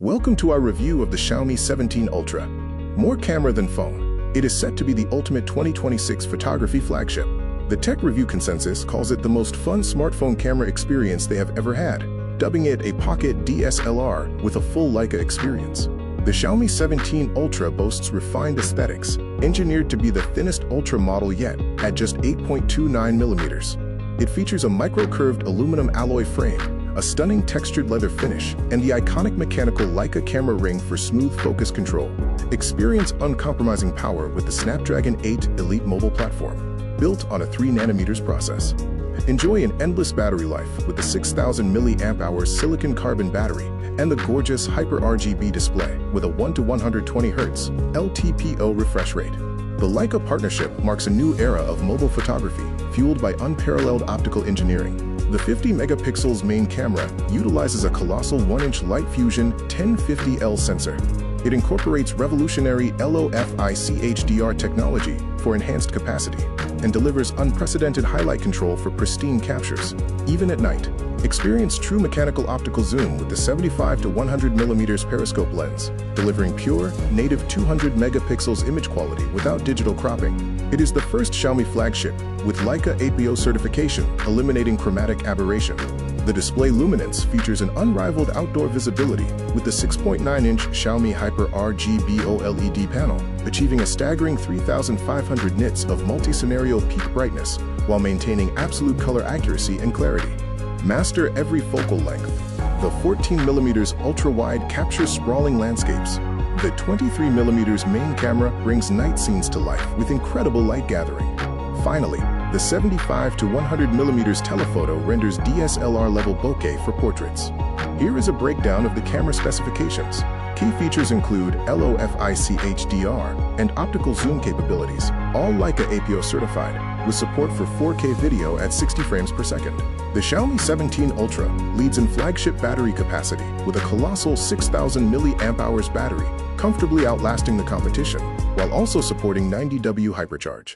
Welcome to our review of the Xiaomi 17 Ultra. More camera than phone, it is set to be the ultimate 2026 photography flagship. The tech review consensus calls it the most fun smartphone camera experience they have ever had, dubbing it a pocket DSLR with a full Leica experience. The Xiaomi 17 Ultra boasts refined aesthetics, engineered to be the thinnest Ultra model yet, at just 8.29 millimeters. It features a micro-curved aluminum alloy frame, a stunning textured leather finish, and the iconic mechanical Leica camera ring for smooth focus control. Experience uncompromising power with the Snapdragon 8 Elite mobile platform, built on a 3nm process. Enjoy an endless battery life with the 6000 mAh silicon carbon battery and the gorgeous Hyper RGB display with a 1:120 Hz LTPO refresh rate. The Leica partnership marks a new era of mobile photography, fueled by unparalleled optical engineering. The 50-megapixels main camera utilizes a colossal 1-inch light fusion 1050L sensor. It incorporates revolutionary LOFIC HDR technology for enhanced capacity and delivers unprecedented highlight control for pristine captures. Even at night, experience true mechanical optical zoom with the 75 to 100 mm periscope lens, delivering pure, native 200 megapixels image quality without digital cropping. It is the first Xiaomi flagship with Leica APO certification, eliminating chromatic aberration. The display luminance features an unrivaled outdoor visibility with the 6.9-inch Xiaomi Hyper RGB OLED panel, achieving a staggering 3,500 nits of multi-scenario peak brightness while maintaining absolute color accuracy and clarity. Master every focal length. The 14mm ultra-wide captures sprawling landscapes. The 23mm main camera brings night scenes to life with incredible light gathering. Finally, the 75 to 100mm telephoto renders DSLR-level bokeh for portraits. Here is a breakdown of the camera specifications. Key features include LOFIC HDR and optical zoom capabilities, all Leica APO certified, with support for 4K video at 60 frames per second. The Xiaomi 17 Ultra leads in flagship battery capacity with a colossal 6000 mAh battery, comfortably outlasting the competition, while also supporting 90W hypercharge.